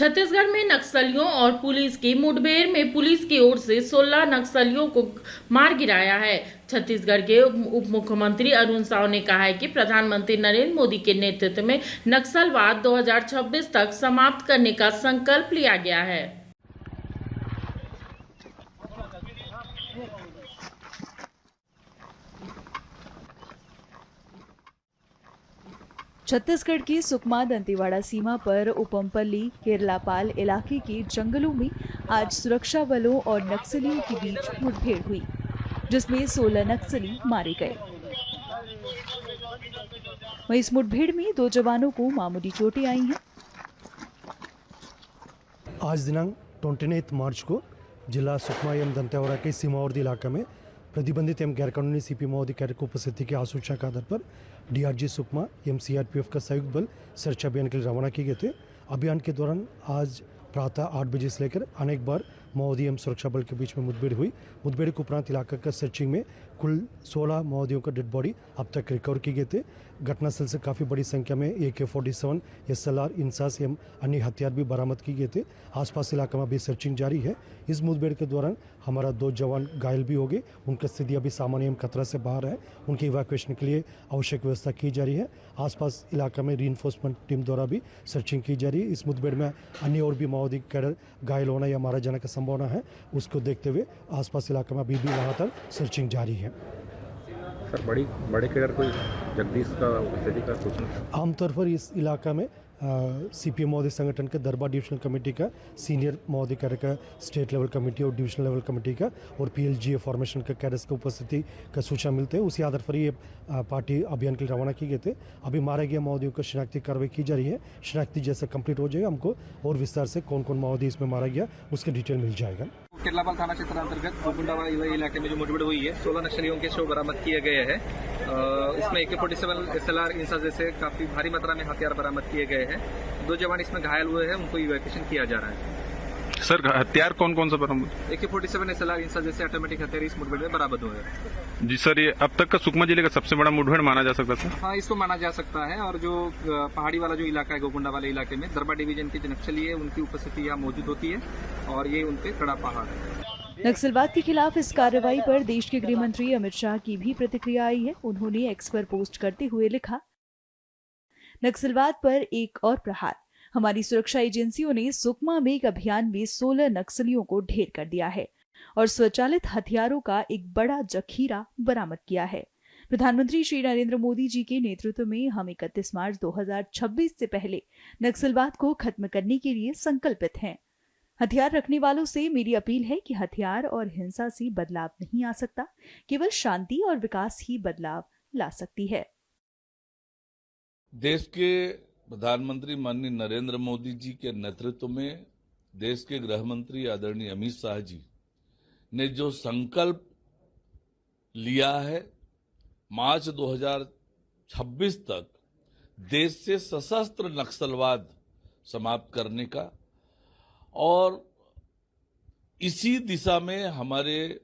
छत्तीसगढ़ में नक्सलियों और पुलिस की मुठभेड़ में पुलिस की ओर से 16 नक्सलियों को मार गिराया है। छत्तीसगढ़ के उप मुख्यमंत्री अरुण साव ने कहा है कि प्रधानमंत्री नरेंद्र मोदी के नेतृत्व में नक्सलवाद 2026 तक समाप्त करने का संकल्प लिया गया है। छत्तीसगढ़ की सुकमा दंतेवाड़ा सीमा पर उपमपल्ली केरलापाल इलाके के जंगलों में आज सुरक्षा बलों और नक्सलियों के बीच मुठभेड़ हुई, जिसमें 16 नक्सली मारे गए। वहीं इस मुठभेड़ में 2 जवानों को मामूली चोटें आई हैं। आज दिनांक 29 मार्च को जिला सुकमा एवं दंतेवाड़ा के सीमावर्ती इलाका में प्रतिबंधित एवं गैरकानूनी सीपी माओवादी कैडर की उपस्थिति की आसूचना के आधार पर डीआरजी सुकमा एवं सीआरपीएफ का संयुक्त बल सर्च अभियान के लिए रवाना किए गए थे। अभियान के दौरान आज प्रातः 8 बजे से लेकर अनेक बार माओवादी एवं सुरक्षा बल के बीच में मुठभेड़ हुई। मुठभेड़ के उपरांत इलाका का सर्चिंग में कुल 16 माओवादियों का डेड बॉडी अब तक रिकवर किए गए थे। घटनास्थल से काफ़ी बड़ी संख्या में AK-47, SLR, इंसास एवं अन्य हथियार भी बरामद किए गए थे। आसपास इलाका में अभी सर्चिंग जारी है। इस मुठभेड़ के दौरान हमारा 2 जवान घायल भी हो गए। उनकी स्थिति अभी सामान्य एवं खतरा से बाहर है। उनके इवैक्यूएशन के लिए आवश्यक व्यवस्था की जा रही है। आसपास इलाका में रीइंफोर्समेंट टीम द्वारा भी सर्चिंग की जा रही है। इस मुठभेड़ में अन्य और भी माओवादी कैडर घायल होना या मारा जाने की संभावना है। उसको देखते हुए आसपास इलाका में अभी भी लगातार सर्चिंग जारी है। सर बड़े कैडर कोई जगदीश का स्थिति का सूचना? आमतौर पर इस इलाका में सीपीएम माओवादी संगठन के दरबार डिविजनल कमेटी का, सीनियर माओवादी कैडर का स्टेट लेवल कमेटी और डिविजनल लेवल कमेटी का और PLGA फॉर्मेशन का कैडर्स की उपस्थिति का सूचना मिलते हैं। उसी आधार पर ये पार्टी अभियान के लिए रवाना किए गए थे। अभी मारे गए माओवादियों को शिनाख्ती कार्रवाई की जा रही है। शिनाख्ती जैसे कंप्लीट हो जाएगा हमको और विस्तार से कौन कौन माओवादी इसमें मारा गया उसके डिटेल मिल जाएगा। केरलापाल थाना क्षेत्र अंतर्गत गोकुंडावाला इलाके में जो मुठभेड़ हुई है, 16 नक्सलियों के शव बरामद किए गए हैं। इसमें AK-47, SLR, इंसास जैसे काफी भारी मात्रा में हथियार बरामद किए गए हैं। 2 जवान इसमें घायल हुए हैं, उनको इवैक्यूएशन किया जा रहा है। सर हथियार कौन कौन सा बरामद? AK-47, SLR, इंसास जैसे ऑटोमेटिक हथियार इस मुठभेड़ में बरामद हुए हैं। जी सर, ये अब तक का सुकमा जिले का सबसे बड़ा मुठभेड़ माना जा सकता था? हाँ, इसको माना जा सकता है। और जो पहाड़ी वाला जो इलाका है गोकुंडा वाले इलाके में दरबार डिवीजन के जो नक्सली है उनकी उपस्थिति यहाँ मौजूद होती है और ये उनपे कड़ा पहाड़ है। नक्सलवाद के खिलाफ इस कार्रवाई पर देश के गृह मंत्री अमित शाह की भी प्रतिक्रिया आई है। उन्होंने एक्स पर पोस्ट करते हुए लिखा, नक्सलवाद पर एक और प्रहार। हमारी सुरक्षा एजेंसियों ने सुकमा में एक अभियान में 16 नक्सलियों को ढेर कर दिया है और स्वचालित हथियारों का एक बड़ा जखीरा बरामद किया है। प्रधानमंत्री श्री नरेंद्र मोदी जी के नेतृत्व में हम 31 मार्च 2026 से पहले नक्सलवाद को खत्म करने के लिए संकल्पित हैं। हथियार रखने वालों से मेरी अपील है कि हथियार और हिंसा से बदलाव नहीं आ सकता, केवल शांति और विकास ही बदलाव ला सकती है। देश के प्रधानमंत्री माननीय नरेंद्र मोदी जी के नेतृत्व में देश के गृह मंत्री आदरणीय अमित शाह जी ने जो संकल्प लिया है, मार्च 2026 तक देश से सशस्त्र नक्सलवाद समाप्त करने का, और इसी दिशा में हमारे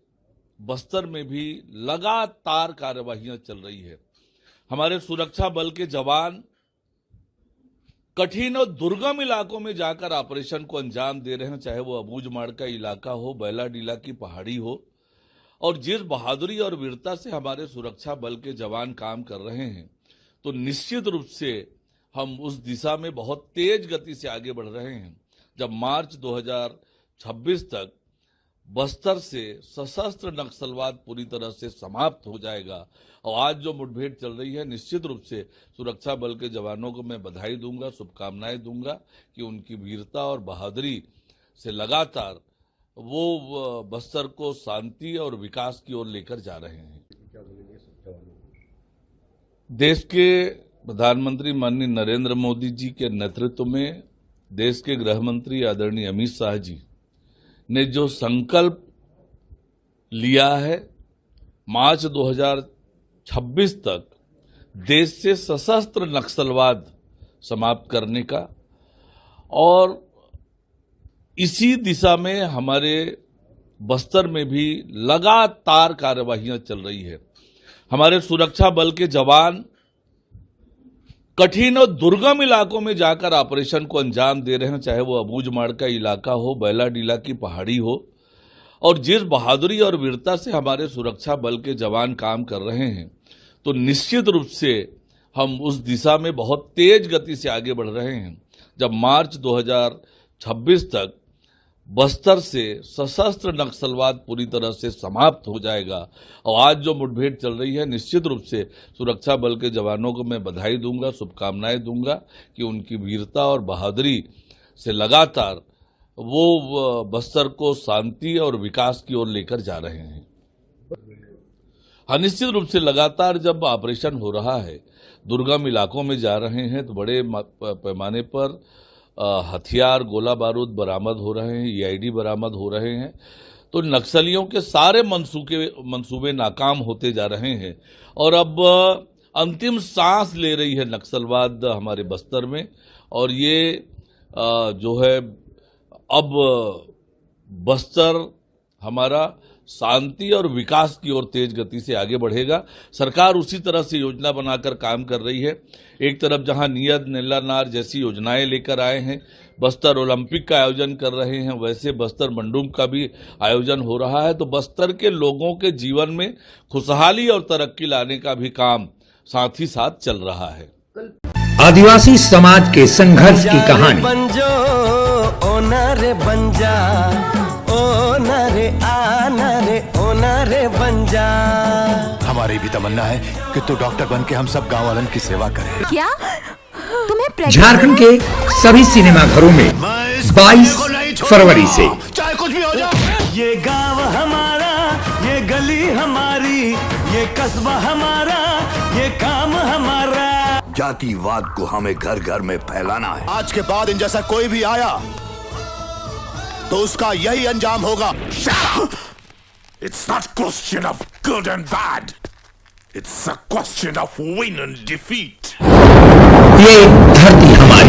बस्तर में भी लगातार कार्यवाहियां चल रही है। हमारे सुरक्षा बल के जवान कठिन और दुर्गम इलाकों में जाकर ऑपरेशन को अंजाम दे रहे हैं, चाहे वो अबूझमाड़ का इलाका हो, बैलाडीला की पहाड़ी हो। और जिस बहादुरी और वीरता से हमारे सुरक्षा बल के जवान काम कर रहे हैं, तो निश्चित रूप से हम उस दिशा में बहुत तेज गति से आगे बढ़ रहे हैं। जब मार्च 2026 तक बस्तर से सशस्त्र नक्सलवाद पूरी तरह से समाप्त हो जाएगा, और आज जो मुठभेड़ चल रही है, निश्चित रूप से सुरक्षा बल के जवानों को मैं बधाई दूंगा, शुभकामनाएं दूंगा कि उनकी वीरता और बहादुरी से लगातार वो बस्तर को शांति और विकास की ओर लेकर जा रहे हैं। देश के प्रधानमंत्री माननीय नरेंद्र मोदी जी के नेतृत्व में देश के गृह मंत्री आदरणीय अमित शाह जी ने जो संकल्प लिया है, मार्च 2026 तक देश से सशस्त्र नक्सलवाद समाप्त करने का, और इसी दिशा में हमारे बस्तर में भी लगातार कार्यवाहियां चल रही है। हमारे सुरक्षा बल के जवान कठिन और दुर्गम इलाकों में जाकर ऑपरेशन को अंजाम दे रहे हैं, चाहे वो अबूझमाड़ का इलाका हो, बैलाडीला की पहाड़ी हो, और जिस बहादुरी और वीरता से हमारे सुरक्षा बल के जवान काम कर रहे हैं, तो निश्चित रूप से हम उस दिशा में बहुत तेज गति से आगे बढ़ रहे हैं। जब मार्च 2026 तक बस्तर से सशस्त्र नक्सलवाद पूरी तरह से समाप्त हो जाएगा, और आज जो मुठभेड़ चल रही है, निश्चित रूप से सुरक्षा बल के जवानों को मैं बधाई दूंगा, शुभकामनाएं दूंगा कि उनकी वीरता और बहादुरी से लगातार वो बस्तर को शांति और विकास की ओर लेकर जा रहे हैं। हाँ, निश्चित रूप से लगातार जब ऑपरेशन हो रहा है, दुर्गम इलाकों में जा रहे हैं, तो बड़े पैमाने पर हथियार, गोला बारूद बरामद हो रहे हैं, ईआईडी बरामद हो रहे हैं, तो नक्सलियों के सारे मंसूबे नाकाम होते जा रहे हैं, और अब अंतिम सांस ले रही है नक्सलवाद हमारे बस्तर में। और ये जो है, अब बस्तर हमारा शांति और विकास की ओर तेज गति से आगे बढ़ेगा। सरकार उसी तरह से योजना बनाकर काम कर रही है। एक तरफ जहां नियत, नीलानार जैसी योजनाएं लेकर आए हैं, बस्तर ओलंपिक का आयोजन कर रहे हैं, वैसे बस्तर मंडूम का भी आयोजन हो रहा है। तो बस्तर के लोगों के जीवन में खुशहाली और तरक्की लाने का भी काम साथ ही साथ चल रहा है। आदिवासी समाज के संघर्ष की कहानी। बंजो ओनरे बंजा, ओनरे आनरे ओनरे बंजा। हमारी भी तमन्ना है कि तू डॉक्टर बन के हम सब गाँव वालन की सेवा करे। क्या तुम्हें झारखंड के सभी सिनेमा घरों में 22 फरवरी से चाहे कुछ भी हो जाए, ये गांव हमारा, ये गली हमारी, ये कस्बा हमारा, ये काम हमारा। जातिवाद को हमें घर घर में फैलाना है। आज के बाद इन जैसा कोई भी आया तो उसका यही अंजाम होगा। It's not a question of good and bad. It's a question of win and defeat. ये धरती हमारी,